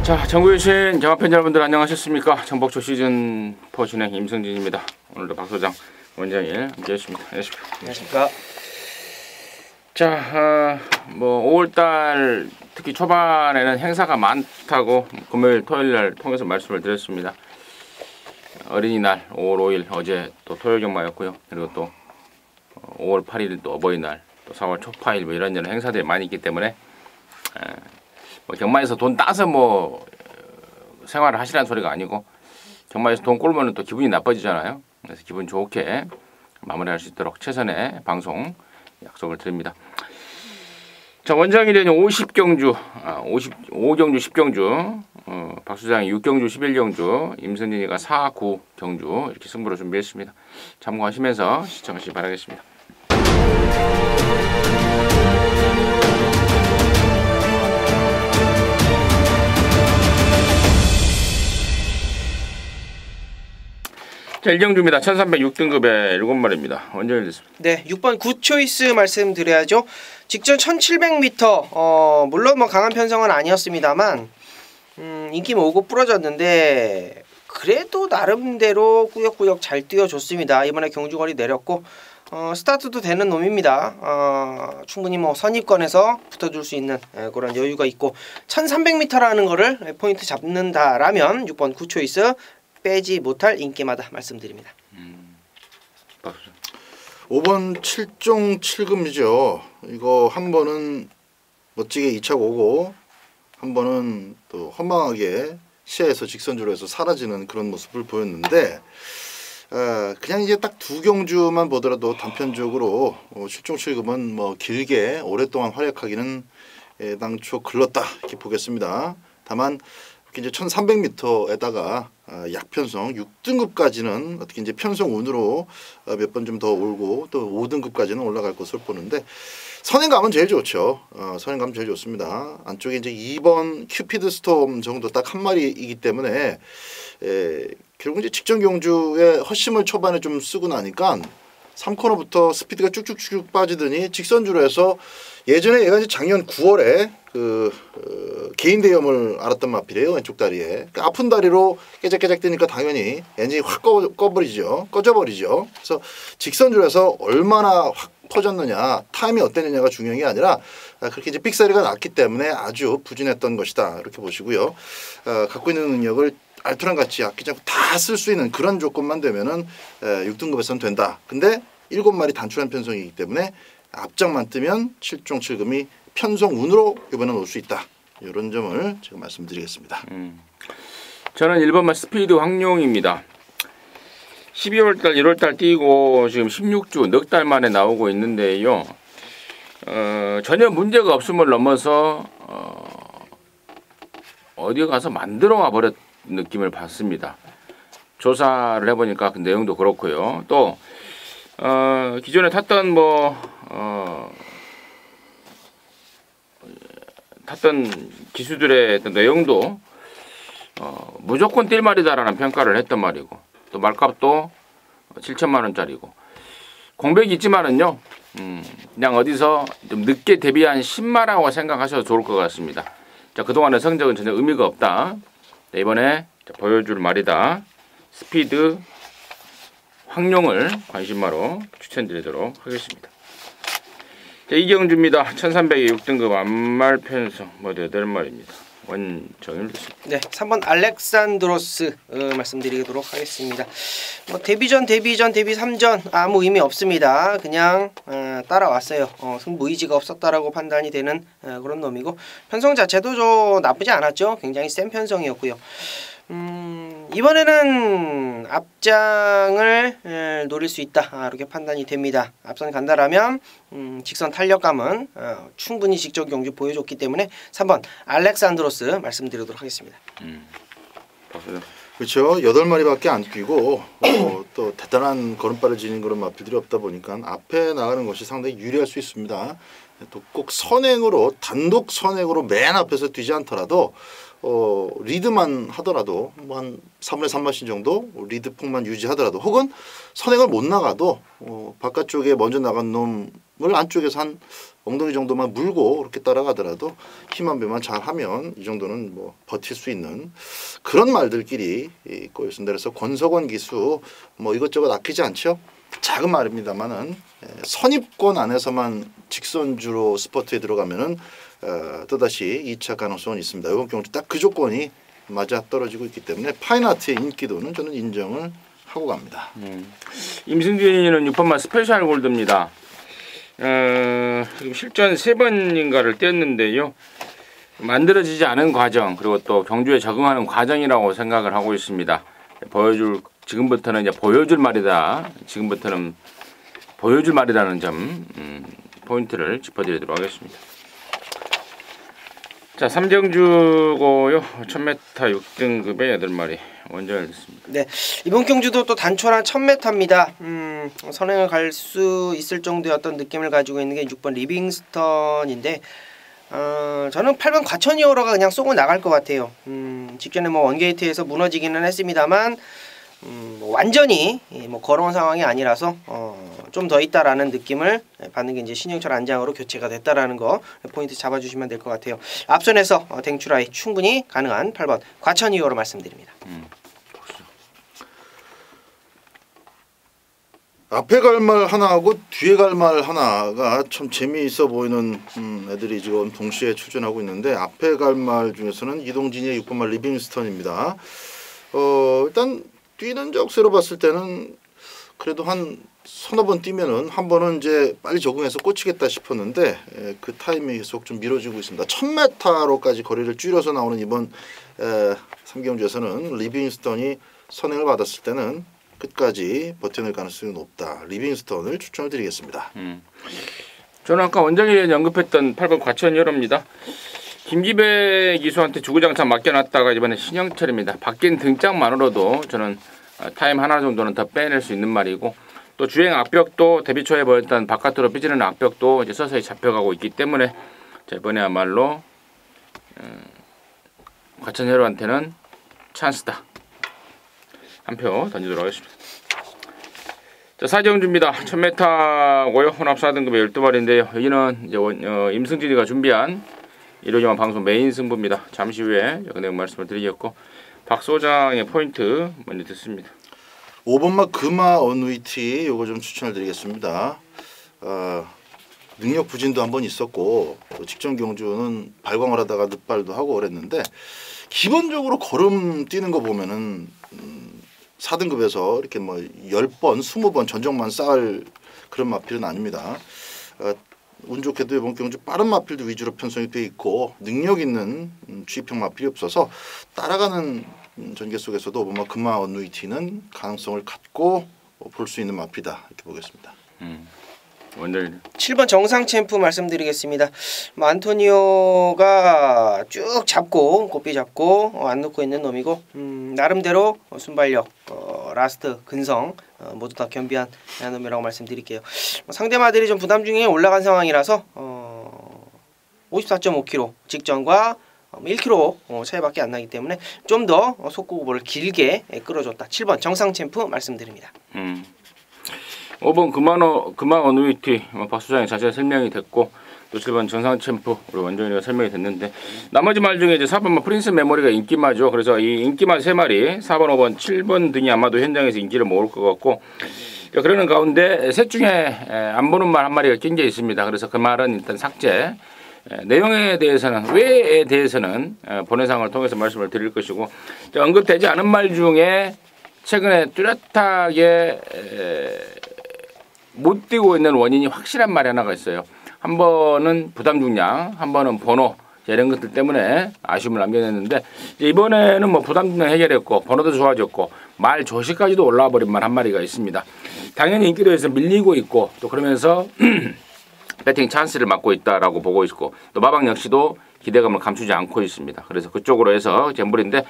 자, 전국에 계신 경합팬 여러분들 안녕하셨습니까? 정복초 시즌4 진행 임승진입니다. 오늘도 박 소장, 원장일 함께했습니다. 안녕하십니까? 자, 5월달 특히 초반에는 행사가 많다고 금요일, 토요일날 통해서 말씀을 드렸습니다. 어린이날 5월 5일 어제 또 토요일 경마였고요. 그리고 또 5월 8일 또 어버이날, 또 4월 초파일 이런저런 행사들이 많이 있기 때문에 경마에서 돈 따서 생활을 하시라는 소리가 아니고 경마에서 돈 꼴면 또 기분이 나빠지잖아요. 그래서 기분 좋게 마무리할 수 있도록 최선의 방송 약속을 드립니다. 자, 원정일에는 50경주, 55경주 10경주, 박 수장이 6경주 11경주, 임선진이가 4, 9경주 이렇게 승부를 준비했습니다. 참고하시면서 시청하시기 바라겠습니다. 자, 1경주입니다. 1306등급의 7마리입니다. 원정일 됐습니다. 네, 6번 굿초이스 말씀드려야죠. 직전 1700m, 물론 강한 편성은 아니었습니다만 인기 모으고 부러졌는데 그래도 나름대로 꾸역꾸역 잘 뛰어줬습니다. 이번에 경주거리 내렸고 스타트도 되는 놈입니다. 충분히 선입권에서 붙어줄 수 있는 그런 여유가 있고 1300m라는 거를 포인트 잡는다라면 6번 굿초이스 빼지 못할 인기마다 말씀드립니다. 5번 7종 7금이죠. 이거 한 번은 멋지게 2차 오고 한 번은 또 허망하게 시야에서 직선주로 해서 사라지는 그런 모습을 보였는데 그냥 이제 딱 두 경주만 보더라도 단편적으로 7종 7금은 길게 오랫동안 활약하기는 당초 글렀다 이렇게 보겠습니다. 다만 이제 1300m에다가 약편성 6등급까지는 어떻게 이제 편성 운으로 몇 번 좀 더 올고 또 5등급까지는 올라갈 것으로 보는데 선행감은 제일 좋죠. 선행감 제일 좋습니다. 안쪽에 이제 2번 큐피드 스톰 정도 딱 한 마리이기 때문에 결국 이제 직전 경주에 헛심을 초반에 좀 쓰고 나니까 3코너부터 스피드가 쭉쭉쭉 빠지더니 직선주로 해서 예전에 얘가 이제 작년 9월에 개인 대염을 앓았던 마필이에요. 왼쪽 다리에. 그러니까 아픈 다리로 깨작깨작 뛰니까 당연히 엔진이 확 꺼버리죠. 꺼져버리죠. 그래서 직선주로 해서 얼마나 확 퍼졌느냐, 타임이 어땠느냐가 중요한 게 아니라 그렇게 이제 삑사리가 났기 때문에 아주 부진했던 것이다. 이렇게 보시고요. 갖고 있는 능력을 알토란 같이 아끼지 않고 다 쓸 수 있는 그런 조건만 되면은 6등급에서는 된다. 근데 7마리 단출한 편성이기 때문에 앞장만 뜨면 7종 7금이 편성 운으로 이번엔 올 수 있다. 이런 점을 제가 말씀드리겠습니다. 저는 1번만 스피드 황룡입니다. 12월달 1월달 뛰고 지금 16주 넉 달 만에 나오고 있는데요. 전혀 문제가 없음을 넘어서 어디 가서 만들어 와 버렸 느낌을 받습니다. 조사를 해보니까 그 내용도 그렇고요. 또 기존에 탔던 탔던 기수들의 내용도 무조건 뛸 말이다라는 평가를 했단 말이고 또 말값도 7천만 원짜리고 공백이 있지만은요 그냥 어디서 좀 늦게 데뷔한 신마라고 생각하셔도 좋을 것 같습니다. 자, 그동안의 성적은 전혀 의미가 없다. 자, 이번에 보여줄 말이다. 스피드 황룡을 관심마로 추천드리도록 하겠습니다. 자, 이경주입니다. 1300의 6등급 암말 편성 8마리입니다. 원정일 됐습니다. 네, 3번 알렉산드로스 말씀드리도록 하겠습니다. 데뷔전, 데뷔 3전 아무 의미 없습니다. 그냥 따라왔어요. 승부 의지가 없었다라고 판단이 되는 그런 놈이고 편성 자체도 나쁘지 않았죠. 굉장히 센 편성이었고요. 이번에는 앞장을 노릴 수 있다 이렇게 판단이 됩니다. 앞선 간다라면 직선 탄력감은 충분히 직접 경주 보여줬기 때문에 3번 알렉산드로스 말씀드리도록 하겠습니다. 그렇죠. 8마리밖에 안 뛰고 또 대단한 걸음발을 지닌 그런 마필들이 없다 보니까 앞에 나가는 것이 상당히 유리할 수 있습니다. 또 꼭 선행으로 단독 선행으로 맨 앞에서 뛰지 않더라도 리드만 하더라도 한 3분의 3마신 정도 리드 폭만 유지하더라도 혹은 선행을 못 나가도 바깥쪽에 먼저 나간 놈 안쪽에서 한 엉덩이 정도만 물고 그렇게 따라가더라도 힘 한 배만 잘하면 이 정도는 뭐 버틸 수 있는 그런 말들끼리 꼬여 있습니다. 그래서 권석원 기수 뭐 이것저것 아끼지 않죠. 작은 말입니다만은 선입권 안에서만 직선주로 스퍼트에 들어가면은 또다시 2차 가능성은 있습니다. 이번 경우 딱 그 조건이 맞아 떨어지고 있기 때문에 파인아트의 인기도는 저는 인정을 하고 갑니다. 임승진은 6번만 스페셜 골드입니다. 지금 실전 3번인가를 떼었는데요. 만들어지지 않은 과정 그리고 또 경주에 적응하는 과정이라고 생각을 하고 있습니다. 지금부터는 이제 보여줄 말이다. 지금부터는 보여줄 말이라는 점 포인트를 짚어드리도록 하겠습니다. 자, 삼정주고요. 1000m 6등급의 8마리 원정을 했습니다. 네, 이번 경주도 또 단촐한 1000m입니다. 선행을 갈 수 있을 정도의 어떤 느낌을 가지고 있는 게 6번 리빙스턴인데 저는 8번 과천이오로가 그냥 쏘고 나갈 것 같아요. 직전에 뭐 원게이트에서 무너지기는 했습니다만 뭐 완전히 뭐 걸어온 상황이 아니라서 좀 더 있다라는 느낌을 받는 게 이제 신영철 안장으로 교체가 됐다라는 거 포인트 잡아주시면 될 것 같아요. 앞선에서 댕추라이 충분히 가능한 8번 과천이오로 말씀드립니다. 앞에 갈 말 하나하고 뒤에 갈 말 하나가 참 재미있어 보이는 애들이 지금 동시에 출전하고 있는데 앞에 갈 말 중에서는 이동진이의 6번말 리빙스턴입니다. 일단 뛰는 적세로 봤을 때는 그래도 한 서너 번 뛰면은 한 번은 이제 빨리 적응해서 꽂히겠다 싶었는데 그 타이밍이 계속 좀 미뤄지고 있습니다. 1000m로까지 거리를 줄여서 나오는 이번 3경주에서는 리빙스턴이 선행을 받았을 때는 끝까지 버텨낼 가능성이 높다. 리빙스턴을 추천을 드리겠습니다. 저는 아까 원장이 언급했던 8번 과천여로입니다. 김기배 기수한테 주구장창 맡겨놨다가 이번에 신영철입니다. 바뀐 등짝만으로도 저는 타임 하나 정도는 더 빼낼 수 있는 말이고 또 주행 악벽도 데뷔 초에 보였던 바깥으로 삐지는 악벽도 이제 서서히 잡혀가고 있기 때문에 자, 이번에야말로 과천여로한테는 찬스다. 한 표 던지도록 하겠습니다. 자, 사정주입니다. 1000m고요. 혼합 4등급의 12마리인데요. 여기는 이제 임승진이가 준비한 일요일만 방송 메인 승부입니다. 잠시 후에 그 내용 말씀을 드리겠고 박 소장의 포인트 먼저 듣습니다. 5번마 금화 어누이티 요거 좀 추천을 드리겠습니다. 능력 부진도 한번 있었고 직전 경주는 발광을 하다가 늑발도 하고 그랬는데 기본적으로 걸음 뛰는 거 보면은 4등급에서 이렇게 뭐 10번, 20번 전적만 쌓을 그런 마필은 아닙니다. 운 좋게도 이번 경주 빠른 마필도 위주로 편성이 돼 있고 능력 있는 주입형 마필이 없어서 따라가는 전개 속에서도 오버마 금화 어누이티는 가능성을 갖고 볼 수 있는 마필이다 이렇게 보겠습니다. 원장님 7번 정상 챔프 말씀드리겠습니다. 안토니오가 쭉 잡고 고삐 잡고 안 놓고 있는 놈이고 나름대로 순발력 라스트 근성 모두 다 겸비한 놈이라고 말씀드릴게요. 상대마들이 좀 부담 중에 올라간 상황이라서 54.5km 직전과 1km 차이밖에 안 나기 때문에 좀 더 속구고를 길게 끌어줬다. 7번 정상 챔프 말씀드립니다. 5번 금화 어누이티 박 소장의 자세히 설명이 됐고 또 7번 정상 챔프 우리 원정이가 설명이 됐는데 나머지 말 중에 이제 4번만 프린스 메모리가 인기마죠. 그래서 이 인기마 3마리 4번, 5번, 7번 등이 아마도 현장에서 인기를 모을 것 같고 그러는 가운데 셋 중에 안 보는 말 한 마리가 낀 게 있습니다. 그래서 그 말은 일단 삭제. 내용에 대해서는 왜에 대해서는 본회상을 통해서 말씀을 드릴 것이고 언급되지 않은 말 중에 최근에 뚜렷하게 못 뛰고 있는 원인이 확실한 말이 하나가 있어요. 한 번은 부담 중량, 한 번은 번호 이런 것들 때문에 아쉬움을 남겨냈는데 이번에는 뭐 부담 중량 해결했고 번호도 좋아졌고 말 조시까지도 올라와 버린 말 한 마리가 있습니다. 당연히 인기도에서 밀리고 있고 또 그러면서 배팅 찬스를 맞고 있다라고 보고 있고 또 마방 역시도 기대감을 감추지 않고 있습니다. 그래서 그쪽으로 해서 잼불인데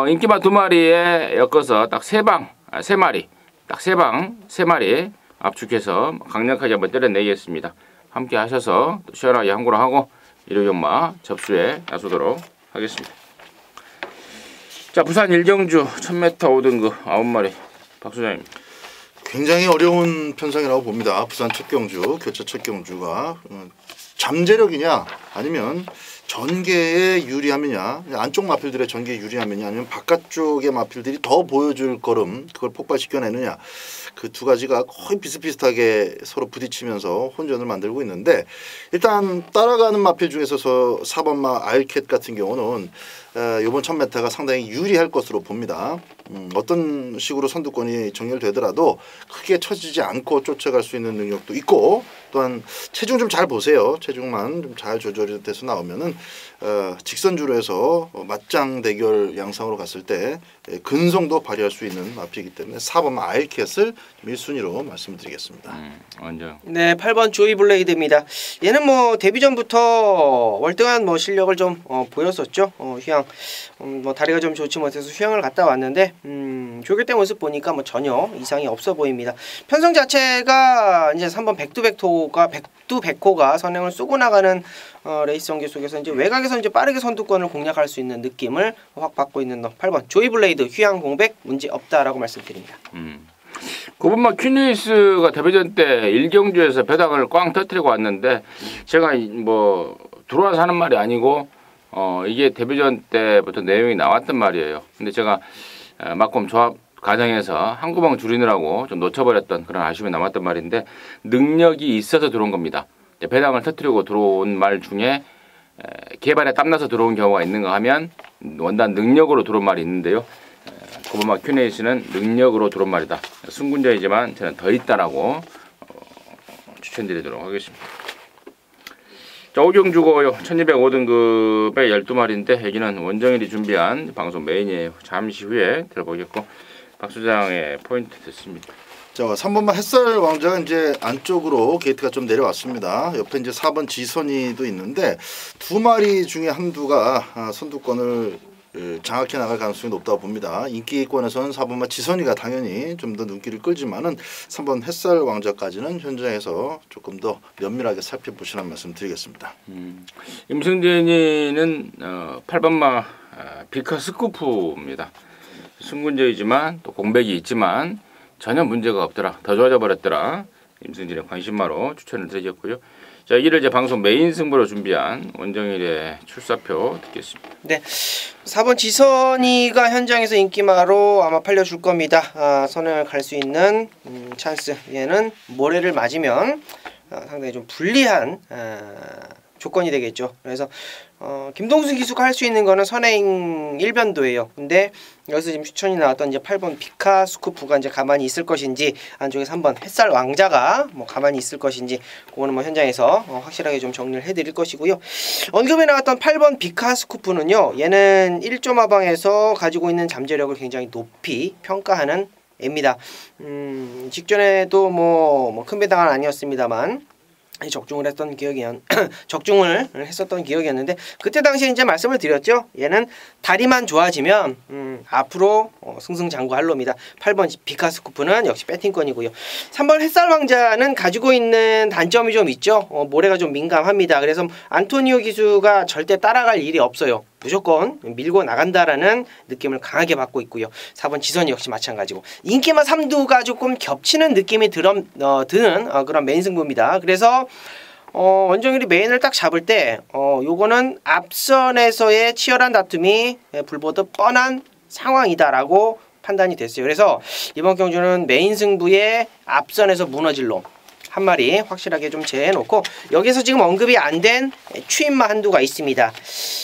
인기마 2마리에 엮어서 딱 3마리 딱 3마리 압축해서 강력하게 한번 때려내겠습니다. 함께 하셔서 시원하게 항구를 하고 일요일마 접수에 나서도록 하겠습니다. 자, 부산 일경주 1000m 5등급 9마리 박 소장님. 굉장히 어려운 편성이라고 봅니다. 부산 첫 경주, 교차 첫 경주가 잠재력이냐 아니면 전개에 유리하느냐, 안쪽 마필들의 전개에 유리하느냐 아니면 바깥쪽의 마필들이 더 보여줄 걸음 그걸 폭발시켜내느냐, 그 두 가지가 거의 비슷비슷하게 서로 부딪히면서 혼전을 만들고 있는데, 일단 따라가는 마필 중에서 4번마 아일캣 같은 경우는 이번 1000m가 상당히 유리할 것으로 봅니다. 어떤 식으로 선두권이 정렬되더라도 크게 처지지 않고 쫓아갈 수 있는 능력도 있고, 또한 체중 좀 잘 보세요. 체중만 좀 잘 조절이 돼서 나오면은 직선주로 해서 맞짱 대결 양상으로 갔을 때 근성도 발휘할 수 있는 마필이기 때문에 4번 아일캣을 1순위로 말씀드리겠습니다. 완전. 네, 8번 조이 블레이드입니다. 얘는 뭐 데뷔 전부터 월등한 뭐 실력을 좀 보였었죠. 휴양 뭐 다리가 좀 좋지 못해서 휴양을 갔다 왔는데 조교 때 모습 보니까 뭐 전혀 이상이 없어 보입니다. 편성 자체가 이제 3번 백두백호가 선행을 쏘고 나가는 레이스 전개 속에서 이제 외곽에서 이제 빠르게 선두권을 공략할 수 있는 느낌을 확 받고 있는 너 8번 조이 블레이드 휴양 공백 문제 없다라고 말씀드립니다. 9번마 퀸레이스가 데뷔전 때 1경주에서 배당을 꽝 터뜨리고 왔는데, 제가 뭐 들어와서 하는 말이 아니고 이게 데뷔전 때부터 내용이 나왔던 말이에요. 근데 제가 막공 조합 과정에서 한 구멍 줄이느라고 좀 놓쳐버렸던 그런 아쉬움이 남았던 말인데, 능력이 있어서 들어온 겁니다. 배당을 터뜨리고 들어온 말 중에 개발에 땀나서 들어온 경우가 있는가 하면 원단 능력으로 들어온 말이 있는데요. 고범마 큐네이스는 능력으로 들어온 말이다. 승군자이지만 저는 더 있다라고 추천드리도록 하겠습니다. 자, 오경주고요. 1205등급의 12마리인데 여기는 원정일이 준비한 방송 메인이에요. 잠시 후에 들어보겠고, 박 소장의 포인트 됐습니다. 자, 3번마 햇살 왕자가 이제 안쪽으로 게이트가 좀 내려왔습니다. 옆에 이제 4번 지선이도 있는데 두 마리 중에 한두가 선두권을 장악해 나갈 가능성이 높다고 봅니다. 인기권에서는 4번마 지선이가 당연히 좀 더 눈길을 끌지만은 3번 햇살 왕자까지는 현장에서 조금 더 면밀하게 살펴보시라는 말씀 드리겠습니다. 임승진이는 8번마 비카 스쿠프입니다. 승군제이지만 또 공백이 있지만 전혀 문제가 없더라. 더 좋아져 버렸더라. 임승진의 관심마로 추천을 드리겠고요. 자, 이를 이제 방송 메인 승부로 준비한 원정일의 출사표 듣겠습니다. 네, 4번 지선이가 현장에서 인기마로 아마 팔려줄 겁니다. 선행을 갈 수 있는 찬스. 얘는 모래를 맞으면 상당히 좀 불리한 조건이 되겠죠. 그래서 김동수 기수가 할 수 있는 거는 선행 1변도예요. 근데 여기서 지금 추천이 나왔던 이제 8번 비카 스쿠프가 이제 가만히 있을 것인지, 안쪽에 3번 햇살 왕자가 뭐 가만히 있을 것인지, 그거는 뭐 현장에서 확실하게 좀 정리를 해드릴 것이고요. 언급에 나왔던 8번 비카 스쿠프는요, 얘는 1조 마방에서 가지고 있는 잠재력을 굉장히 높이 평가하는 애입니다. 직전에도 뭐 큰 배당은 아니었습니다만 적중을 했던 적중을 했었던 기억이었는데, 그때 당시에 이제 말씀을 드렸죠. 얘는 다리만 좋아지면 앞으로 승승장구할 놈이다. 8번 비카스쿠프는 역시 배팅권이고요. 3번 햇살 왕자는 가지고 있는 단점이 좀 있죠. 모래가 좀 민감합니다. 그래서 안토니오 기수가 절대 따라갈 일이 없어요. 무조건 밀고 나간다라는 느낌을 강하게 받고 있고요. 4번 지선이 역시 마찬가지고, 인기마 3두가 조금 겹치는 느낌이 드는 그런 메인 승부입니다. 그래서 원정일이 메인을 딱 잡을 때 요거는 앞선에서의 치열한 다툼이 불보듯 뻔한 상황이다라고 판단이 됐어요. 그래서 이번 경주는 메인 승부에 앞선에서 무너질 놈 한 마리 확실하게 좀 제해놓고, 여기서 지금 언급이 안 된 추임마 한두가 있습니다.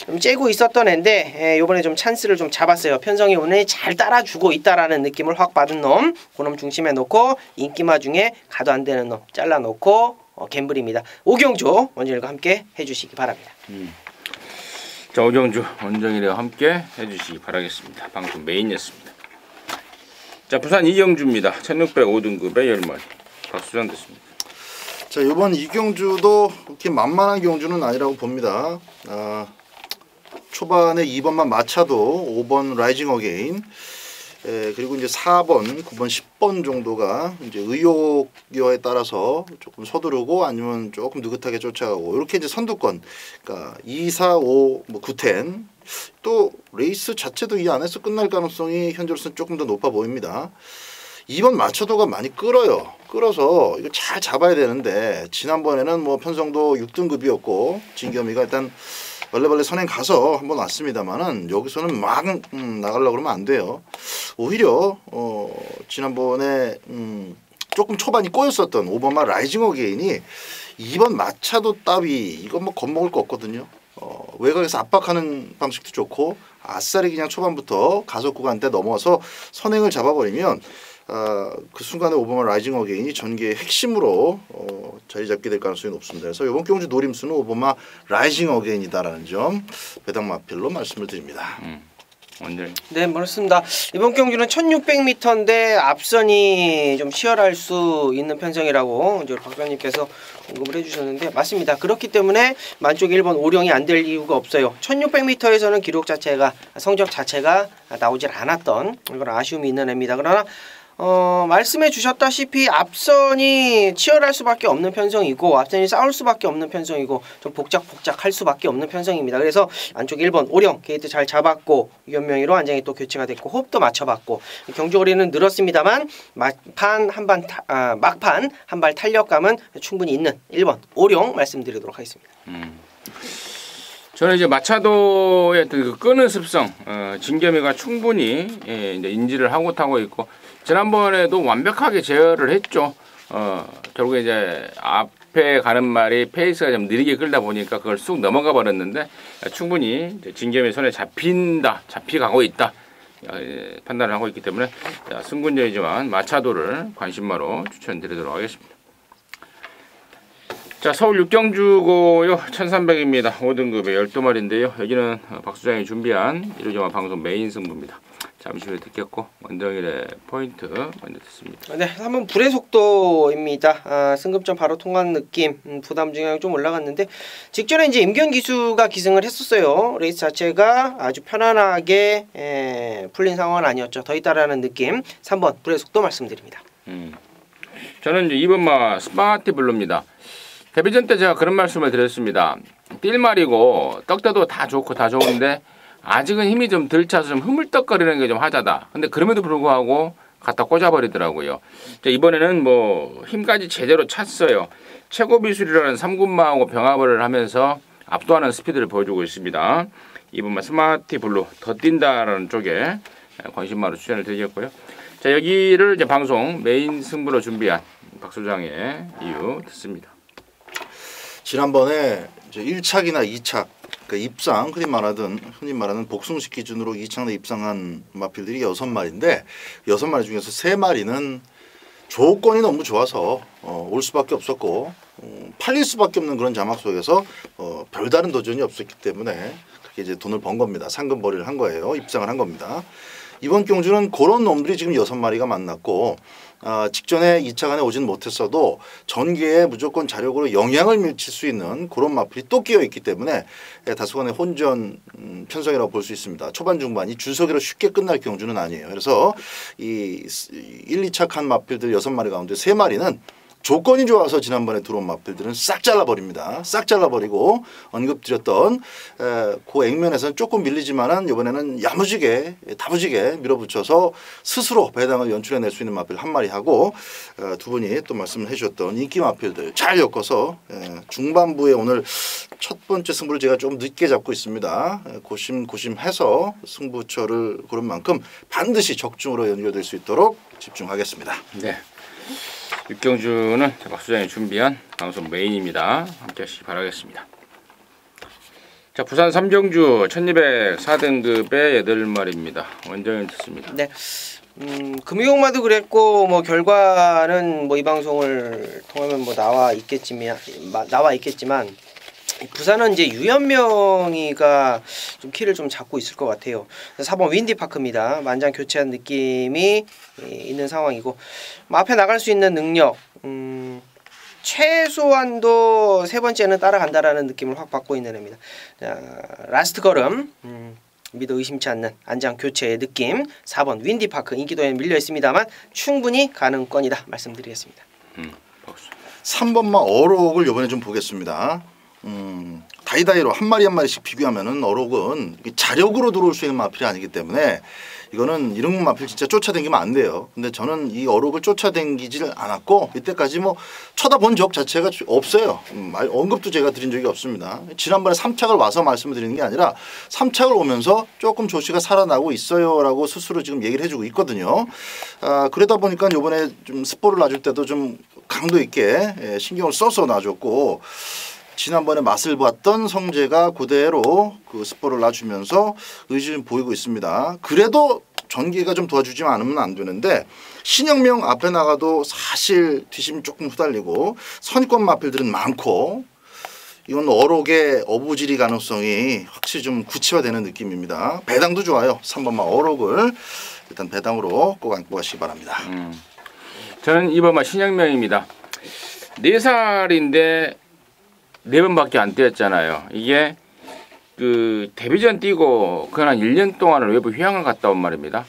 좀 째고 있었던 애인데 요번에 좀 찬스를 좀 잡았어요. 편성이 오늘 잘 따라주고 있다라는 느낌을 확 받은 놈, 그놈 중심에 놓고 인기마 중에 가도 안 되는 놈 잘라놓고 갬블입니다. 오경주 원정일과 함께 해주시기 바랍니다. 자, 오경주 원정일과 함께 해주시기 바라겠습니다. 방송 메인이었습니다. 자, 부산 이경주입니다. 1605등급의 10마리. 박수장 됐습니다. 자, 이번 이경주도 그렇게 만만한 경주는 아니라고 봅니다. 초반에 2번만 마차도 5번 라이징 어게인, 그리고 이제 4번, 9번, 10번 정도가 이제 의욕여에 따라서 조금 서두르고 아니면 조금 느긋하게 쫓아가고, 이렇게 이제 선두권, 그러니까 2, 4, 5, 뭐 9텐, 또 레이스 자체도 이 안에서 끝날 가능성이 현재로서는 조금 더 높아 보입니다. 2번 마차도가 많이 끌어요. 끌어서 이거 잘 잡아야 되는데 지난번에는 뭐 편성도 6등급이었고 진겸이가 일단 벌레벌레 선행 가서 한번 왔습니다만은 여기서는 막 나가려고 그러면 안 돼요. 오히려 지난번에 조금 초반이 꼬였었던 5번마 라이징 어게인이 2번 마차도 따위 이건 뭐 겁먹을 거 없거든요. 외곽에서 압박하는 방식도 좋고 아싸리 그냥 초반부터 가속 구간 때 넘어와서 선행을 잡아버리면 그 순간에 5번마 라이징 어게인이 전개의 핵심으로 자리 잡게 될 가능성이 높습니다. 그래서 이번 경주 노림수는 5번마 라이징 어게인이다라는 점 배당 마필로 말씀을 드립니다. 네, 그렇습니다. 이번 경주는 1600m인데 앞선이 좀 치열할 수 있는 편성이라고 이제 박사님께서 언급을 해주셨는데 맞습니다. 그렇기 때문에 만쪽 1번 오령이 안 될 이유가 없어요. 1600m에서는 기록 자체가 성적 자체가 나오질 않았던 이런 아쉬움이 있는 애입니다. 그러나 말씀해 주셨다시피 앞선이 치열할 수밖에 없는 편성이고 앞선이 싸울 수밖에 없는 편성이고 좀 복작할 수밖에 없는 편성입니다. 그래서 안쪽 1번 오령 게이트 잘 잡았고 유연명의로 안장이 또 교체가 됐고 호흡도 맞춰봤고 경주거리는 늘었습니다만 막판 한 발 탄력감은 충분히 있는 1번 오령 말씀드리도록 하겠습니다. 저는 이제 마차도의 그 끄는 습성, 진겸이가 충분히 이제 인지를 하고 타고 있고 지난번에도 완벽하게 제어를 했죠. 결국에 이제 앞에 가는 말이 페이스가 좀 느리게 끌다 보니까 그걸 쑥 넘어가 버렸는데 충분히 진겸이 손에 잡히가고 있다 판단을 하고 있기 때문에 승군전이지만 마차도를 관심마로 추천드리도록 하겠습니다. 자, 서울 육경주고요 1300입니다. 5등급의 12마리인데요. 여기는 박수장이 준비한 1호점화 방송 메인 승부입니다. 잠시 후에 듣겠고 원정일의 포인트 먼저 듣습니다. 네, 한번 불의 속도입니다. 승급전 바로 통과하는 느낌, 부담 중량이 좀 올라갔는데 직전에 이제 임경 기수가 기승을 했었어요. 레이스 자체가 아주 편안하게 풀린 상황은 아니었죠. 더 있다라는 느낌. 3번 불의 속도 말씀드립니다. 저는 이제 2번마 스마트 블루입니다. 데뷔전 때 제가 그런 말씀을 드렸습니다. 삘말이고 떡대도 다 좋고 다 좋은데 아직은 힘이 좀 덜 차서 좀 흐물떡거리는 게 좀 하자다. 근데 그럼에도 불구하고 갖다 꽂아버리더라고요. 이번에는 뭐 힘까지 제대로 찼어요. 최고 비술이라는 3군마하고 병합을 하면서 압도하는 스피드를 보여주고 있습니다. 이번만 스마트 블루 더 뛴다라는 쪽에 관심마로 추천을 드리겠고요. 자, 여기를 이제 방송 메인 승부로 준비한 박 소장의 이유 듣습니다. 지난번에 이제 1착이나 2착 그러니까 입상 흔히 말하는 복승식 기준으로 2착에 입상한 마필들이 6마리인데 6마리 중에서 3마리는 조건이 너무 좋아서 올 수밖에 없었고 팔릴 수밖에 없는 그런 자막 속에서 별다른 도전이 없었기 때문에 그렇게 이제 돈을 번 겁니다. 상금벌이를 한 거예요. 입상을 한 겁니다. 이번 경주는 그런 놈들이 지금 6마리가 만났고 직전에 2차간에 오진 못했어도 전개에 무조건 자력으로 영향을 미칠 수 있는 그런 마필이 또 끼어 있기 때문에 다소간의 혼전 편성이라고 볼 수 있습니다. 초반 중반이 줄서기로 쉽게 끝날 경주는 아니에요. 그래서 이 1, 2차 칸 마필들 6마리 가운데 3마리는 조건이 좋아서 지난번에 들어온 마필들은 싹 잘라버립니다. 싹 잘라버리고 언급드렸던 그 액면에서는 조금 밀리지만은 이번에는 야무지게 다부지게 밀어붙여서 스스로 배당을 연출해낼 수 있는 마필 한 마리 하고 두 분이 또 말씀을 해주셨던 인기 마필들 잘 엮어서 중반부에 오늘 첫 번째 승부를 제가 좀 늦게 잡고 있습니다. 고심해서 승부처를 고른 만큼 반드시 적중으로 연결될 수 있도록 집중하겠습니다. 네. 육경주는 박 소장이 준비한 방송 메인입니다. 함께 하시기 바라겠습니다. 자, 부산 삼경주 1204등급의 8마리입니다. 원정일 듣습니다. 네. 금요일마도 그랬고 뭐 결과는 뭐 이 방송을 통하면 뭐 나와 있겠지만 부산은 이제 유연명이가 좀 키를 좀 잡고 있을 것 같아요. 4번 윈디파크입니다. 만장 교체한 느낌이 있는 상황이고 뭐 앞에 나갈 수 있는 능력 최소한도 세 번째는 따라간다라는 느낌을 확 받고 있는 애입니다. 자, 라스트 걸음 믿어 의심치 않는 안장 교체의 느낌 4번 윈디파크 인기도에 밀려 있습니다만 충분히 가능권이다 말씀드리겠습니다. 3번만 어록을 이번에 좀 보겠습니다. 다이다이로 한 마리 한 마리씩 비교하면은 어록은 이게 자력으로 들어올 수 있는 마필이 아니기 때문에 이거는 이런 마필 진짜 쫓아다니면 안 돼요. 근데 저는 이 어록을 쫓아다니질 않았고 이때까지 뭐 쳐다본 적 자체가 없어요. 언급도 제가 드린 적이 없습니다. 지난번에 3착을 와서 말씀을 드리는 게 아니라 3착을 오면서 조금 조씨가 살아나고 있어요라고 스스로 지금 얘기를 해주고 있거든요. 그러다 보니까 이번에 좀 스포를 놔줄 때도 좀 강도 있게 신경을 써서 놔줬고 지난번에 맛을 봤던 성재가 그대로 그 스포를 놔주면서 의지를 보이고 있습니다. 그래도 전기가 좀 도와주지만 않으면 안 되는데 신영명 앞에 나가도 사실 뒷심이 조금 후달리고 선입권 마필들은 많고 이건 어록의 어부지리 가능성이 확실히 좀 구체화되는 느낌입니다. 배당도 좋아요. 3번만 어록을 일단 배당으로 꼭 안고 가시기 바랍니다. 저는 2번만 신영명입니다. 4살인데 4번밖에 안 뛰었잖아요. 이게 그 데뷔전 뛰고 그한 1년 동안을 외부 휴양을 갔다 온 말입니다.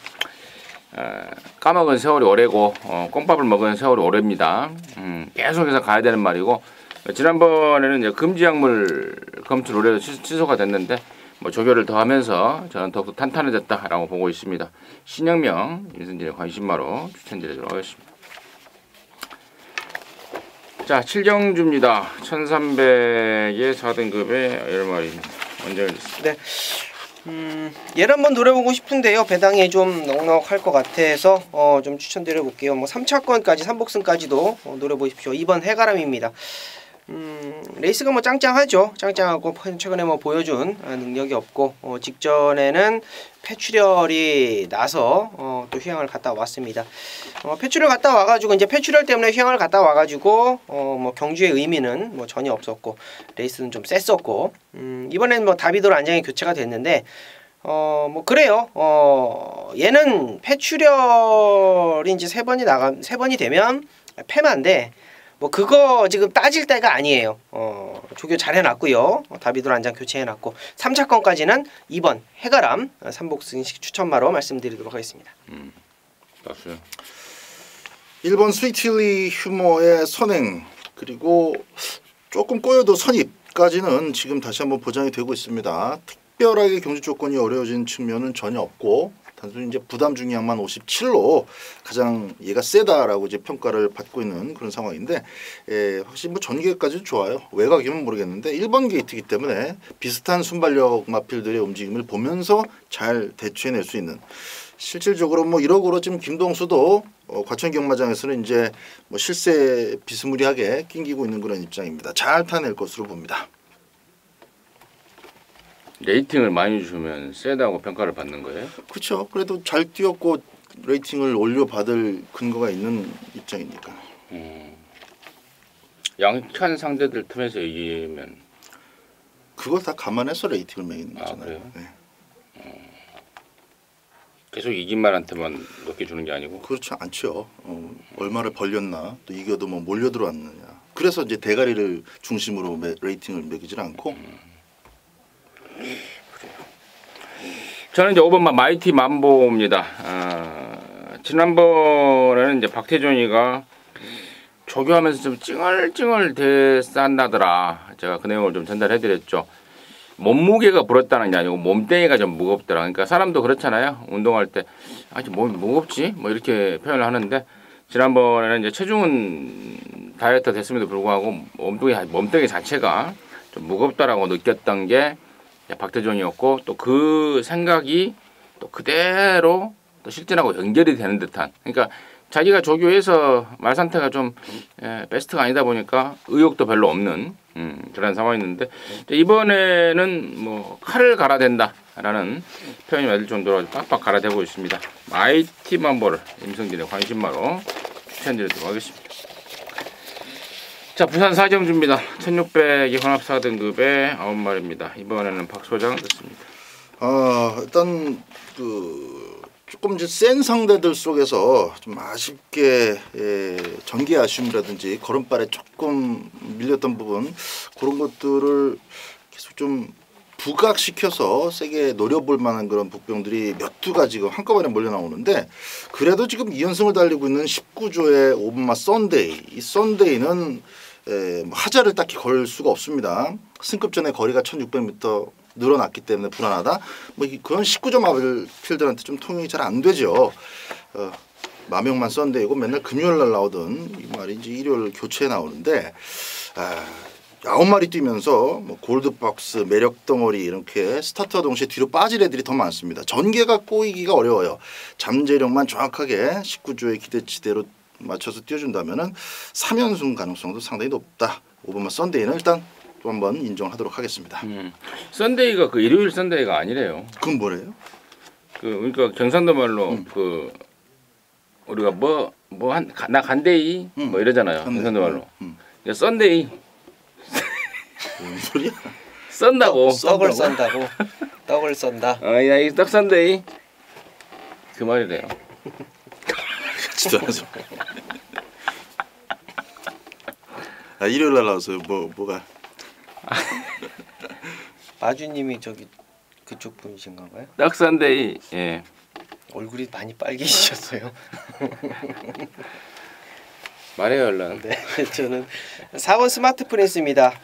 까먹은 세월이 오래고 꽁밥을 먹은 세월이 오래입니다. 계속해서 가야 되는 말이고 지난번에는 이제 금지 약물 검출 의뢰도 취소가 됐는데 뭐 조교를 더 하면서 저는 더욱더 탄탄해졌다라고 보고 있습니다. 신영명 임승진의 관심마로 추천드리도록 하겠습니다. 자, 7경주입니다. 1300의 4등급의 10마리입니다. 원정해주겠습니다. 네. 얘를 한번 노려보고 싶은데요. 배당이 좀 넉넉할 것 같아서 좀 추천드려 볼게요. 뭐 3차권까지 3복승까지도 노려보십시오. 2번 해가람입니다. 레이스가 뭐 짱짱하죠. 짱짱하고 최근에 뭐 보여준 능력이 없고 직전에는 폐출혈이 나서 또 휴양을 갔다 왔습니다. 폐출혈 갔다 와가지고 이제 폐출혈 때문에 휴양을 갔다 와가지고 뭐 경주의 의미는 뭐 전혀 없었고 레이스는 좀 셌었고 이번에는 뭐 다비도로 안장이 교체가 됐는데 뭐 그래요. 얘는 폐출혈이 이제 세 번이 되면 폐만데 뭐 그거 지금 따질 때가 아니에요. 조교 잘 해놨고요. 다비도로 안장 교체해놨고 3차권까지는 2번 해가람 3복승식 추천마로 말씀드리도록 하겠습니다. 맞아요. 1번 스위트힐리 휴머의 선행 그리고 조금 꼬여도 선입까지는 지금 다시 한번 보장이 되고 있습니다. 특별하게 경주 조건이 어려워진 측면은 전혀 없고 단순히 이제 부담 중량만 57로 가장 얘가 세다라고 이제 평가를 받고 있는 그런 상황인데 확실히 뭐 전개까지도 좋아요. 외곽이면 모르겠는데 1번 게이트이기 때문에 비슷한 순발력 마필들의 움직임을 보면서 잘 대처해낼 수 있는 실질적으로 뭐 1억으로 지금 김동수도 과천 경마장에서는 이제 뭐 실세 비스무리하게 낑기고 있는 그런 입장입니다. 잘 타낼 것으로 봅니다. 레이팅을 많이 주면 세다고 평가를 받는 거예요? 그렇죠. 그래도 잘 뛰었고 레이팅을 올려받을 근거가 있는 입장이니까. 양찬 상대들 틈에서 이기면 그걸 다 감안해서 레이팅을 매기는 거잖아요. 그래요? 네. 계속 이긴 말한테만 높게 주는 게 아니고? 그렇지 않죠. 얼마를 벌렸나 또 이겨도 뭐 몰려 들어왔느냐. 그래서 이제 대가리를 중심으로 레이팅을 매기질 않고. 저는 이제 5번만 마이티 만보입니다. 지난번에는 이제 박태준이가 조교하면서 좀 찡얼찡얼 대싼다더라. 제가 그 내용을 좀 전달해드렸죠. 몸무게가 불었다는 게 아니고 몸뚱이가 좀 무겁더라. 그러니까 사람도 그렇잖아요. 운동할 때 아직 몸이 무겁지? 뭐 이렇게 표현을 하는데 지난번에는 이제 체중은 다이어트 됐음에도 불구하고 몸뚱이 자체가 좀 무겁다라고 느꼈던 게 박태종이었고 또 그 생각이 또 그대로 또 실전하고 연결이 되는 듯한 그러니까 자기가 조교해서 말 상태가 좀 베스트가 아니다 보니까 의욕도 별로 없는 그런 상황이었는데 이번에는 뭐 칼을 갈아야 된다라는 표현이 맞을 정도로 빡빡 갈아대고 있습니다. 마이티 만보를 임성진의 관심마로 추천드리도록 하겠습니다. 자, 부산 사경주입니다. 1600의 혼합 4등급의 9마리입니다. 이번에는 박소장 듣습니다. 일단 조금 이제 센 상대들 속에서 좀 아쉽게 전개 아쉬움이라든지 걸음발에 조금 밀렸던 부분 그런 것들을 계속 좀 부각시켜서 세게 노려볼 만한 그런 복병들이 몇 두가 지금 한꺼번에 몰려 나오는데 그래도 지금 2연승을 달리고 있는 19조의 오브마 썬데이 이 썬데이는 뭐 하자를 딱히 걸 수가 없습니다. 승급전의 거리가 1600m 늘어났기 때문에 불안하다. 뭐 그런 19점 마필들한테 좀 통용이 잘 안 되죠. 마명만 썬데이고 맨날 금요일 날 나오던 이 말이 이제 일요일 교체에 나오는데 9마리 뛰면서 뭐 골드박스, 매력덩어리 이렇게 스타트와 동시에 뒤로 빠질 애들이 더 많습니다. 전개가 꼬이기가 어려워요. 잠재력만 정확하게 19조의 기대치대로 맞춰서 띄워준다면은 3연승 가능성도 상당히 높다. 오버마 썬데이는 일단 또 한번 인정하도록 하겠습니다. 썬데이가 그 일요일 썬데이가 아니래요. 그건 뭐래요? 그러니까 경상도 말로 그 우리가 나 간데이 뭐 이러잖아요. 경상도 말로. 썬데이. 뭔 소리야? 썬다고. 떡을 썬다고. 떡을 썬다. 야, 이 떡 썬데이. 그 말이래요. 진짜. 일요일 날 나와서 뭐가? 마주님이 저기 그쪽 분이신가 봐요. 떡 썬데이. 예. 얼굴이 많이 빨개지셨어요. 말해요 얼른. 네, 저는 4번 스마트 프린스입니다.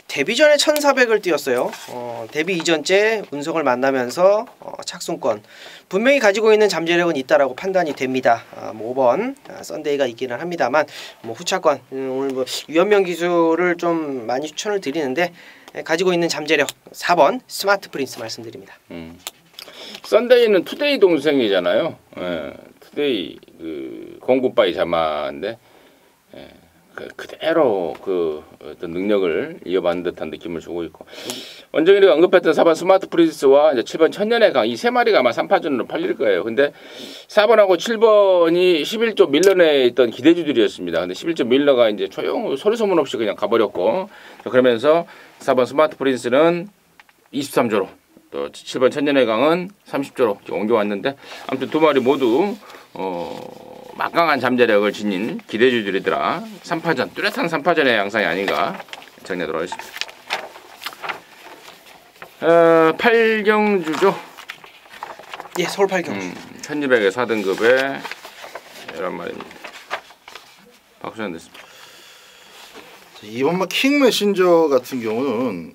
데뷔 전에 1400을 뛰었어요. 데뷔 이전째 운석을 만나면서 착순권 분명히 가지고 있는 잠재력은 있다라고 판단이 됩니다. 5번 썬데이가 있기는 합니다만 뭐 후차권 오늘 뭐 유연명 기술을 좀 많이 추천을 드리는데 가지고 있는 잠재력 4번 스마트 프린스 말씀드립니다. 썬데이는 투데이 동생이잖아요. 예, 투데이 그 공구바이 자마인데 그대로 그 어떤 능력을 이어받는 듯한 느낌을 주고 있고 원정일이가 언급했던 4번 스마트 프린스와 이제 7번 천년의 강 이 세 마리가 아마 3파전으로 팔릴 거예요. 근데 4번하고 7번이 11조 밀러에 있던 기대주들이었습니다. 근데 11조 밀러가 이제 조용 소리 소문 없이 그냥 가버렸고 그러면서 4번 스마트 프린스는 23조로 또 7번 천년의 강은 30조로 옮겨왔는데 아무튼 두 마리 모두 막강한 잠재력을 지닌 기대주들이더라. 3파전 뚜렷한 3파전의 양상이 아닌가 정리하도록 하겠습니다. 8경주죠. 예, 서울 8경주. 1200의 4등급에 11마리입니다. 박수현 됐습니다. 이번 막 킹 메신저 같은 경우는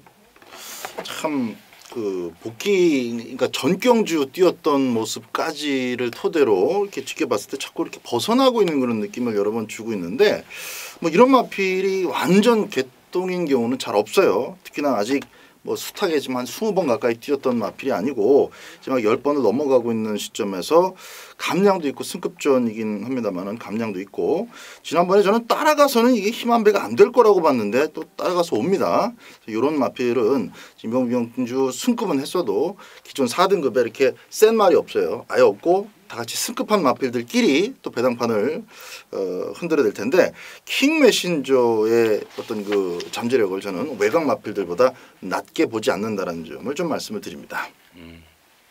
참 그 복귀 그러니까 전경주 뛰었던 모습까지를 토대로 이렇게 지켜봤을 때 자꾸 이렇게 벗어나고 있는 그런 느낌을 여러 번 주고 있는데 뭐 이런 마필이 완전 개똥인 경우는 잘 없어요. 특히나 아직 뭐 숱하게 지금 한 20번 가까이 뛰었던 마필이 아니고 지금 10번을 넘어가고 있는 시점에서 감량도 있고 승급전이긴 합니다만은 감량도 있고 지난번에 저는 따라가서는 이게 힘한 배가 안 될 거라고 봤는데 또 따라가서 옵니다. 이런 마필은 임병주 승급은 했어도 기존 4등급에 이렇게 센 말이 없어요. 아예 없고 다 같이 승급한 마필들끼리 또 배당판을 흔들어야 될 텐데 킹 메신저의 어떤 그 잠재력을 저는 외곽 마필들보다 낮게 보지 않는다라는 점을 좀 말씀을 드립니다.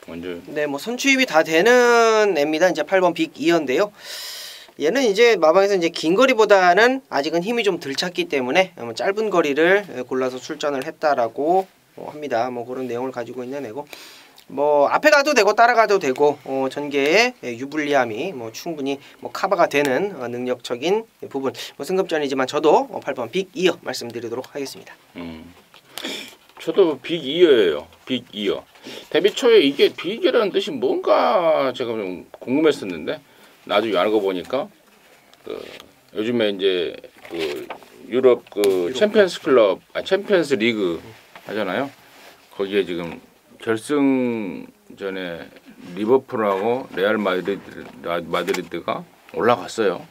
먼저 네, 뭐 선취입이 다 되는 애입니다. 이제 8번 빅 이어인데요. 얘는 이제 마방에서 이제 긴 거리보다는 아직은 힘이 좀 덜 찼기 때문에 짧은 거리를 골라서 출전을 했다라고 합니다. 뭐 그런 내용을 가지고 있는 애고. 뭐 앞에 가도 되고 따라가도 되고 전개의 유불리함이 뭐 충분히 뭐 커버가 되는 능력적인 부분. 뭐 승급전이지만 저도 8번 빅 이어 말씀드리도록 하겠습니다. 저도 빅 이어예요. 빅 이어. 데뷔 초에 이게 빅이라는 뜻이 뭔가 제가 좀 궁금했었는데 나중에 알고 보니까 그 요즘에 이제 그 유럽 그 챔피언스 클럽 챔피언스 리그 하잖아요. 거기에 지금 결승전에 리버풀하고 레알 마드리드가 올라갔어요.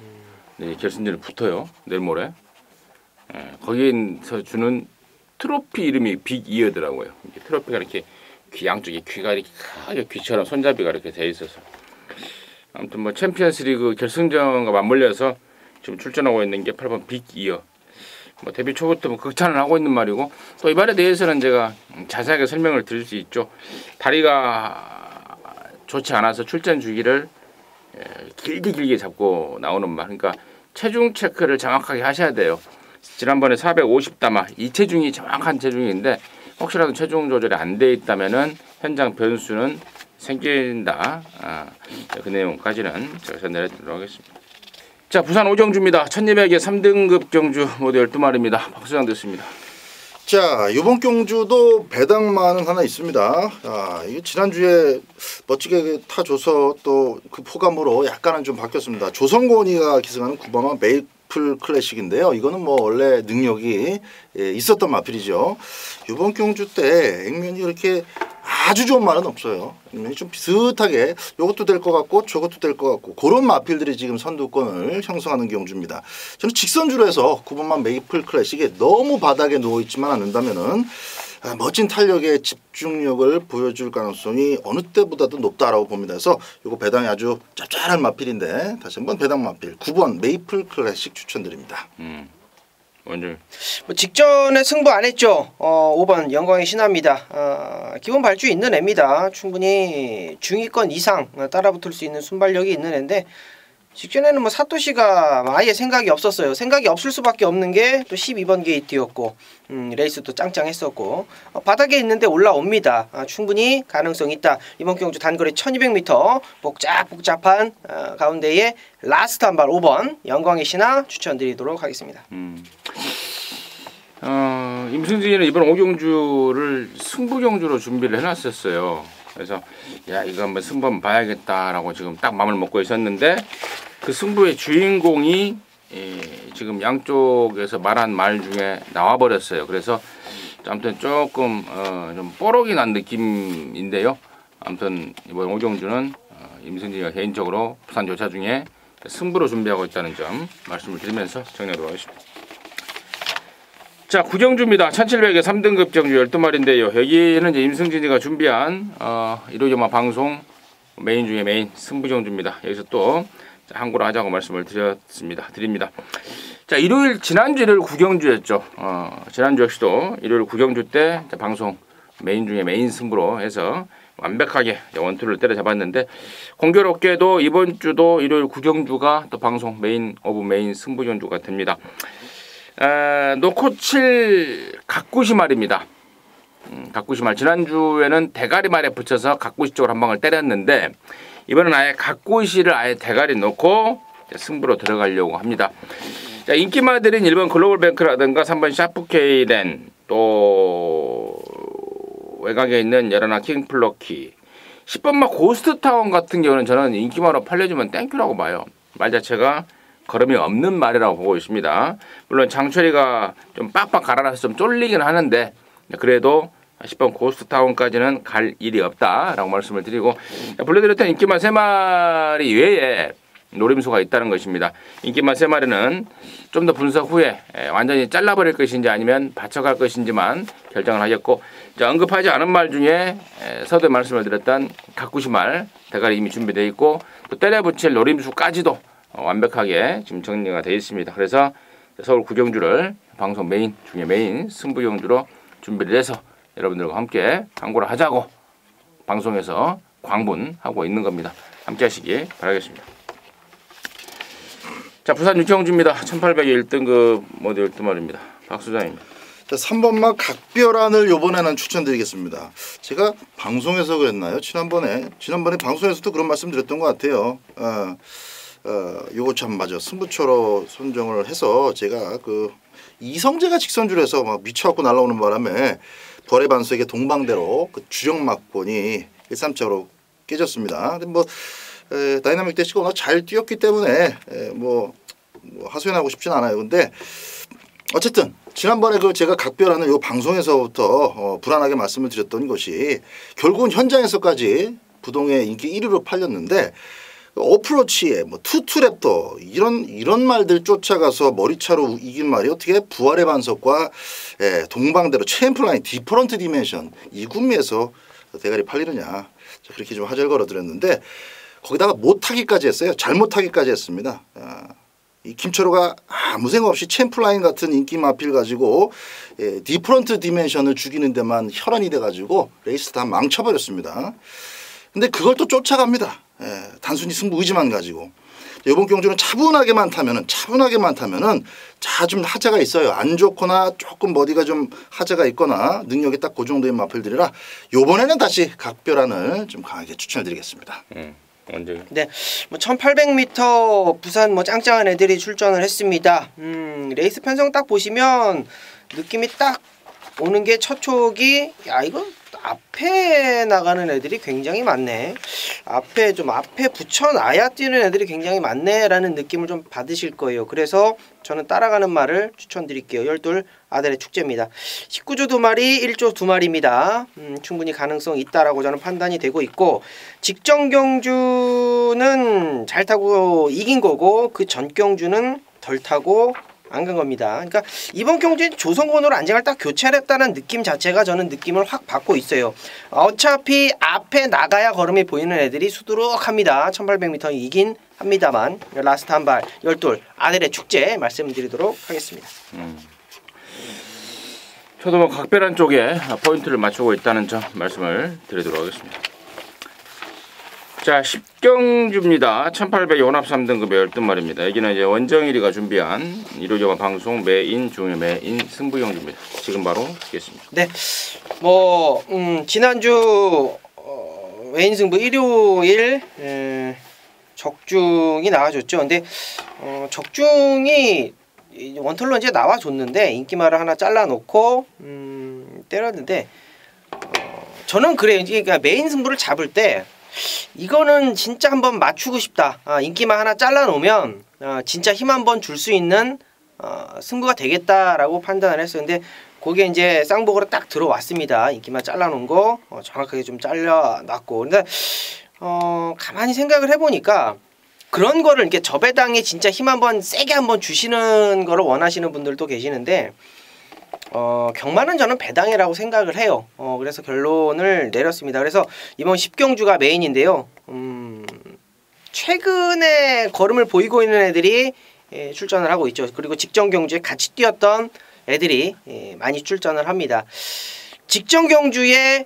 네, 결승전에 붙어요. 내일 모레. 거기에서 주는 트로피 이름이 빅 이어더라고요. 트로피가 이렇게 귀 양쪽에 귀가 이렇게 크게 귀처럼 손잡이가 이렇게 돼 있어서 아무튼 뭐 챔피언스리그 결승전과 맞물려서 지금 출전하고 있는 게 8번 빅 이어. 뭐 데뷔 초부터 뭐 극찬을 하고 있는 말이고 또 이 말에 대해서는 제가 자세하게 설명을 드릴 수 있죠. 다리가 좋지 않아서 출전 주기를 길게 잡고 나오는 말. 그러니까 체중 체크를 정확하게 하셔야 돼요. 지난번에 450담아 이 체중이 정확한 체중인데 혹시라도 체중 조절이 안 돼 있다면은 현장 변수는 생긴다. 그 내용까지는 제가 전달해드리도록 하겠습니다. 자, 부산 오정주입니다. 1200의 3등급 경주 모두 12마리입니다. 박수장 됐습니다. 자, 이번 경주도 배당만은 하나 있습니다. 이게 지난주에 멋지게 타줘서 또 그 포감으로 약간은 좀 바뀌었습니다. 조성곤이가 기승하는 9번마 메이플 클래식인데요. 이거는 뭐 원래 능력이 있었던 마필이죠. 이번 경주 때 액면이 이렇게 아주 좋은 말은 없어요. 액면이 좀 비슷하게 이것도 될 것 같고 저것도 될 것 같고 그런 마필들이 지금 선두권을 형성하는 경주입니다. 저는 직선주로 해서 9번만 메이플 클래식이 너무 바닥에 누워있지만 않는다면은 멋진 탄력의 집중력을 보여줄 가능성이 어느 때보다도 높다라고 봅니다. 그래서 이거 배당이 아주 짭짤한 마필인데 다시 한번 배당 마필 9번 메이플 클래식 추천드립니다. 먼저 뭐 직전에 승부 안 했죠. 5번 영광의 신화입니다. 기본 발주 있는 애입니다. 충분히 중위권 이상 따라붙을 수 있는 순발력이 있는 애인데 직전에는 뭐 사토시가 아예 생각이 없었어요. 생각이 없을 수밖에 없는 게 또 12번 게이트였고 레이스도 짱짱했었고 바닥에 있는데 올라옵니다. 충분히 가능성 있다. 이번 경주 단거리 1200m 복잡복잡한 가운데에 라스트 한 발 5번 영광의 신화 추천드리도록 하겠습니다. 임승진이는 이번 오경주를 승부 경주로 준비를 해놨었어요. 그래서 야 이거 한번 승부 한번 봐야겠다라고 지금 딱 마음을 먹고 있었는데 그 승부의 주인공이 지금 양쪽에서 말한 말 중에 나와버렸어요. 그래서 아무튼 조금 좀 뽀록이 난 느낌인데요. 아무튼 이번 오경주는 임승진이가 개인적으로 부산 조차 중에 승부로 준비하고 있다는 점 말씀을 드리면서 정리하도록 하겠습니다. 자, 구경주입니다. 1700의 3등급 경주 12마리인데요. 여기는 이제 임승진이가 준비한 일요일마 방송 메인 중에 메인 승부 경주입니다. 여기서 또 항고를 하자고 말씀을 드립니다. 자, 일요일 지난주 일요일 구경주였죠. 지난주 역시도 일요일 구경주 때 방송 메인 중에 메인 승부로 해서 완벽하게 원투를 때려잡았는데 공교롭게도 이번 주도 일요일 구경주가 또 방송 메인 오브 메인 승부 경주가 됩니다. 노코칠 각구시 말입니다. 각구시 말 지난주에는 대가리 말에 붙여서 각구시 쪽으로 한 방을 때렸는데 이번엔 아예 각구시를 아예 대가리 놓고 승부로 들어가려고 합니다. 자, 인기마들인 1번 글로벌뱅크라든가 3번 샤프케이렌 또 외곽에 있는 여러나 킹플러키 10번마 고스트타운 같은 경우는 저는 인기마로 팔려주면 땡큐라고 봐요. 말 자체가 걸음이 없는 말이라고 보고 있습니다. 물론 장철이가 좀 빡빡 갈아놔서 좀 쫄리긴 하는데 그래도 10번 고스트타운까지는 갈 일이 없다라고 말씀을 드리고 불러드렸던 인기만 3마리 외에 노림수가 있다는 것입니다. 인기만 3마리는 좀 더 분석 후에 완전히 잘라버릴 것인지 아니면 받쳐갈 것인지만 결정을 하겠고 자, 언급하지 않은 말 중에 서두에 말씀을 드렸던 각구시 말 대가리 이미 준비되어 있고 또 때려붙일 노림수까지도 완벽하게 지금 정리가 되어 있습니다. 그래서 서울 구경주를 방송 메인 중에 메인 승부 경주로 준비를 해서 여러분들과 함께 광고를 하자고 방송에서 광분하고 있는 겁니다. 함께 하시기 바라겠습니다. 자, 부산 육경주입니다. 1800의 1등급 모두 12마리입니다. 박수장입니다. 자, 3번마 각별안을 이번에는 추천드리겠습니다. 제가 방송에서 그랬나요? 지난번에 방송에서도 그런 말씀 드렸던 것 같아요. 요거 참 맞아. 승부처로 선정을 해서 제가 그 이성재가 직선주로 해서 막 미쳐갖고 날아오는 바람에 벌의 반석의 동방대로 그 주력 막본이 1-3차로 깨졌습니다. 근데 뭐 다이나믹 대시가 워낙 잘 뛰었기 때문에 뭐 하소연하고 싶진 않아요. 근데 어쨌든 지난번에 그 제가 각별하는 요 방송에서부터 불안하게 말씀을 드렸던 것이 결국은 현장에서까지 부동의 인기 1위로 팔렸는데 어프로치에 뭐 투투랩터 이런 말들 쫓아가서 머리차로 이긴 말이 어떻게 부활의 반석과 동방대로 챔플라인 디퍼런트 디멘션 이 구미에서 대가리 팔리느냐 그렇게 좀 화제를 걸어드렸는데 거기다가 못하기까지 했어요. 잘못하기까지 했습니다. 이 김철호가 아무 생각 없이 챔플라인 같은 인기 마필 가지고 디퍼런트 디멘션을 죽이는 데만 혈안이 돼가지고 레이스 다 망쳐버렸습니다. 근데 그걸 또 쫓아갑니다. 단순히 승부 의지만 가지고 이번 경주는 차분하게만 타면은 좀 하자가 있어요. 안 좋거나 조금 머디가 좀 하자가 있거나 능력이 딱 그 정도의 마필들이라 이번에는 다시 각별안을 좀 강하게 추천해드리겠습니다. 원정이. 네, 뭐 1800m 부산 뭐 짱짱한 애들이 출전을 했습니다. 레이스 편성 딱 보시면 느낌이 딱 오는 게 첫 촉이 야 이거 앞에 나가는 애들이 굉장히 많네. 앞에 붙여놔야 뛰는 애들이 굉장히 많네라는 느낌을 좀 받으실 거예요. 그래서 저는 따라가는 말을 추천드릴게요. 12 아델의 축제입니다. 19조 2마리, 1조 2마리입니다. 충분히 가능성 있다라고 저는 판단이 되고 있고 직전 경주는 잘 타고 이긴 거고 그 전 경주는 덜 타고 안 간 겁니다. 그러니까 이번 경주에 조선권으로 안장을 딱 교체를 했다는 느낌 자체가 저는 느낌을 확 받고 있어요. 어차피 앞에 나가야 걸음이 보이는 애들이 수두룩합니다. 1800m 이긴 합니다만 라스트 한 발 12 아델의 축제 말씀드리도록 하겠습니다. 저도 뭐 각별한 쪽에 포인트를 맞추고 있다는 점 말씀을 드리도록 하겠습니다. 자, 10경주입니다. 1800 혼합 3등급의 12마리입니다. 여기는 이제 원정일이가 준비한 1호점화 방송 메인 중의 메인 승부 경주입니다. 지금 바로 듣겠습니다. 네, 뭐 지난주 메인 승부 일요일 적중이 나와줬죠. 근데 적중이 원털로 이제 나와줬는데 인기말을 하나 잘라놓고 때렸는데 저는 그래요. 그러니까 메인 승부를 잡을 때 이거는 진짜 한번 맞추고 싶다. 인기만 하나 잘라놓으면 진짜 힘 한번 줄 수 있는 승부가 되겠다라고 판단을 했어요. 근데 그게 이제 쌍복으로 딱 들어왔습니다. 인기만 잘라놓은 거 정확하게 좀 잘라놨고. 근데 가만히 생각을 해보니까 그런 거를 이렇게 저 배당에 진짜 힘 한번 세게 한번 주시는 거를 원하시는 분들도 계시는데 경마는 저는 배당이라고 생각을 해요. 그래서 결론을 내렸습니다. 그래서 이번 10경주가 메인인데요. 최근에 걸음을 보이고 있는 애들이 출전을 하고 있죠. 그리고 직전 경주에 같이 뛰었던 애들이 많이 출전을 합니다. 직전 경주에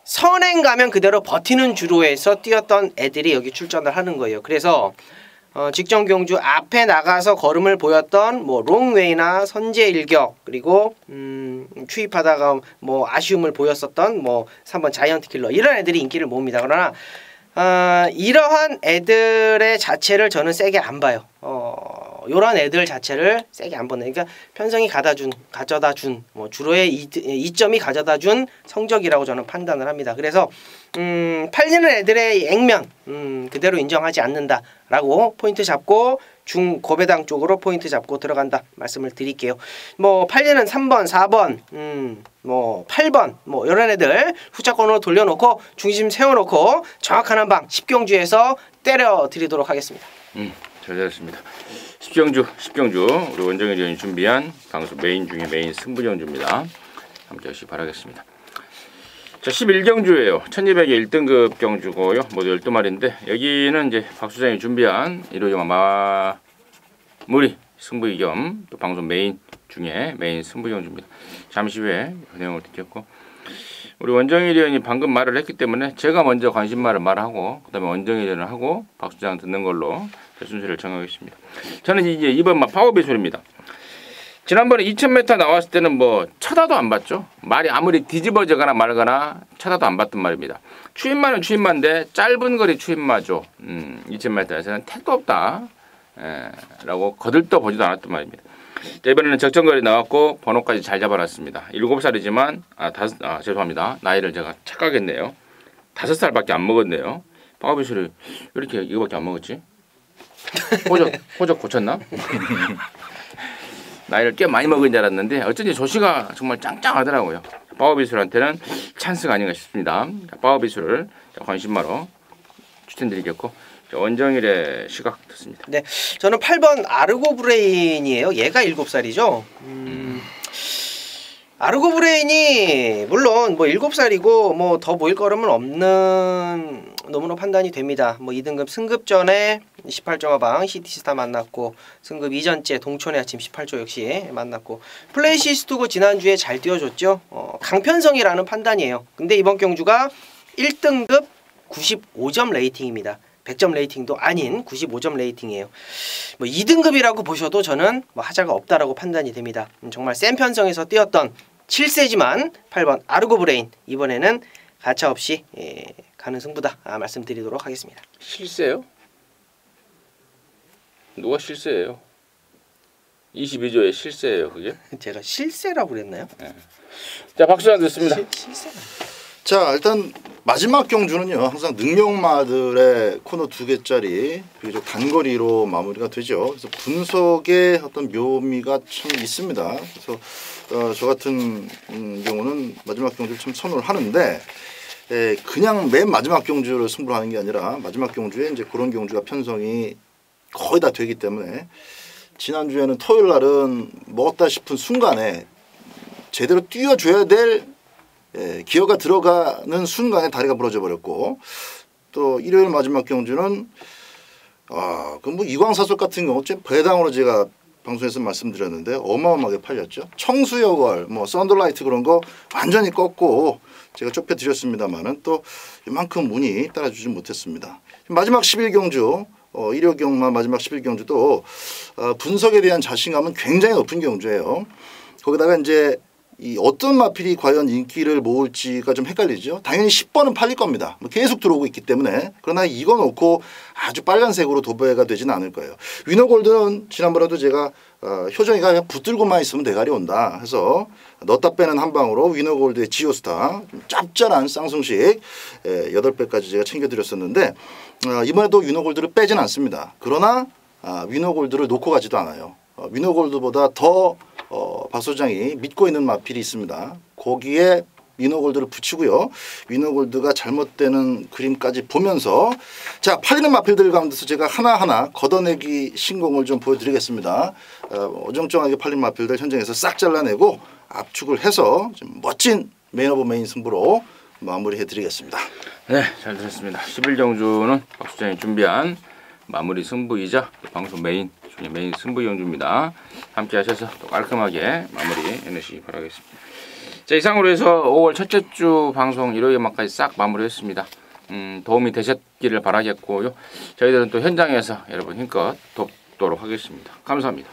선행 가면 그대로 버티는 주로에서 뛰었던 애들이 여기 출전을 하는 거예요. 그래서 직전 경주 앞에 나가서 걸음을 보였던 뭐 롱웨이나 선제일격 그리고 추입하다가 뭐 아쉬움을 보였었던 뭐 3번 자이언트 킬러 이런 애들이 인기를 모읍니다. 그러나 이러한 애들의 자체를 저는 세게 안 봐요. 요런 애들 자체를 세게 안 보는. 그러니까 편성이 가져다 준 뭐 주로의 이점이 가져다 준 성적이라고 저는 판단을 합니다. 그래서 팔리는 애들의 액면 그대로 인정하지 않는다라고 포인트 잡고 중고배당 쪽으로 포인트 잡고 들어간다 말씀을 드릴게요. 뭐 팔리는 3번, 4번, 뭐 8번 뭐 이런 애들 후차권으로 돌려놓고 중심 세워놓고 정확한 한방 10경주에서 때려 드리도록 하겠습니다. 잘 잘했습니다. 10경주 우리 원정일 의원이 준비한 방송 메인 중에 메인 승부 경주입니다. 함께 하시기 바라겠습니다. 자, 11경주예요. 1200의 1등급 경주고요. 모두 12마리인데 여기는 이제 박 수장이 준비한 1호점화 마무리 승부 겸 또 방송 메인 중에 메인 승부 경주입니다. 잠시 후에 그 내용을 듣겠고 우리 원정일 의원이 방금 말을 했기 때문에 제가 먼저 관심말을 말하고 그 다음에 원정일 의원을 하고 박 수장 듣는 걸로 순서를 정하겠습니다. 저는 이제 이번 파워비술입니다. 지난번에 2000m 나왔을 때는 뭐 쳐다도 안 봤죠. 말이 아무리 뒤집어지거나 말거나 쳐다도 안 봤단 말입니다. 추임마는 추임마인데 짧은 거리 추임마죠. 2000m에서는 택도 없다 라고 거들떠 보지도 않았단 말입니다. 자, 이번에는 적정거리 나왔고 번호까지 잘 잡아놨습니다. 7살이지만 죄송합니다. 나이를 제가 착각했네요. 5살밖에 안 먹었네요. 파워비술이 왜 이렇게 이거밖에 안 먹었지? 호적 고쳤나? 나이를 꽤 많이 먹은 줄 알았는데 어쩐지 조시가 정말 짱짱하더라고요. 파워비술한테는 찬스가 아닌가 싶습니다. 파워비술을 관심마로 추천드리겠고 원정일의 시각 듣습니다. 네, 저는 8번 아르고 브레인이에요. 얘가 7살이죠. 아르고 브레인이 물론 뭐 7살이고 뭐 더 보일 거름은 없는 놈으로 판단이 됩니다. 뭐 2등급 승급 전에 18.5방 시티스타 만났고 승급 이전째 동촌의 아침 18조 역시 만났고 플레이시스트고 지난주에 잘 뛰어줬죠. 강편성이라는 판단이에요. 근데 이번 경주가 1등급 95점 레이팅입니다. 100점 레이팅도 아닌 95점 레이팅이에요. 뭐 2등급이라고 보셔도 저는 뭐 하자가 없다라고 판단이 됩니다. 정말 센 편성에서 뛰었던 7세지만 8번 아르고 브레인 이번에는 가차없이 가는 승부다 말씀드리도록 하겠습니다. 실세요? 누가 실세예요? 22조의 실세예요, 그게? 제가 실세라고 그랬나요? 자, 박수 안 듣습니다. 실세가. 자, 일단 마지막 경주는요. 항상 능력마들의 코너 2개짜리 비교적 단거리로 마무리가 되죠. 그래서 분석의 어떤 묘미가 참 있습니다. 그래서 저 같은 경우는 마지막 경주를 참 선호를 하는데 그냥 맨 마지막 경주를 승부를 하는 게 아니라 마지막 경주에 이제 그런 경주가 편성이 거의 다 되기 때문에 지난주에는 토요일 날은 먹었다 싶은 순간에 제대로 뛰어줘야 될 기어가 들어가는 순간에 다리가 부러져 버렸고 또 일요일 마지막 경주는 그 뭐 이광사설 같은 경우 배당으로 제가 방송에서 말씀드렸는데 어마어마하게 팔렸죠. 청수여걸 뭐 썬더라이트 그런 거 완전히 꺾고 제가 좁혀 드렸습니다만은 또 이만큼 운이 따라주지 못했습니다. 마지막 11경주 일요경마 마지막 11경주도 분석에 대한 자신감은 굉장히 높은 경주예요. 거기다가 이제 이 어떤 마필이 과연 인기를 모을지가 좀 헷갈리죠. 당연히 10번은 팔릴 겁니다. 계속 들어오고 있기 때문에. 그러나 이거 놓고 아주 빨간색으로 도배가 되지는 않을 거예요. 위너골드는 지난번에도 제가 효정이가 그냥 붙들고만 있으면 대가리 온다 해서 넣었다 빼는 한 방으로 위너골드의 지오스타 좀 짭짤한 쌍승식 8배까지 제가 챙겨드렸었는데 이번에도 위너골드를 빼진 않습니다. 그러나 위너골드를 놓고 가지도 않아요. 위너골드보다 더 박 소장이 믿고 있는 마필이 있습니다. 거기에 위너골드를 붙이고요. 위너골드가 잘못되는 그림까지 보면서 자 팔리는 마필들 가운데서 제가 하나하나 걷어내기 신공을 좀 보여드리겠습니다. 어정쩡하게 팔린 마필들 현장에서 싹 잘라내고 압축을 해서 좀 멋진 메인 오브 메인 승부로 마무리해드리겠습니다. 네, 잘 들었습니다. 11경주는 박 소장이 준비한 마무리 승부이자 방송 메인 승부 경주입니다. 함께 하셔서 또 깔끔하게 마무리 해내시기 바라겠습니다. 자, 이상으로 해서 5월 첫째 주 방송 일요일마까지 싹 마무리했습니다. 도움이 되셨기를 바라겠고요. 저희들은 또 현장에서 여러분 힘껏 돕도록 하겠습니다. 감사합니다.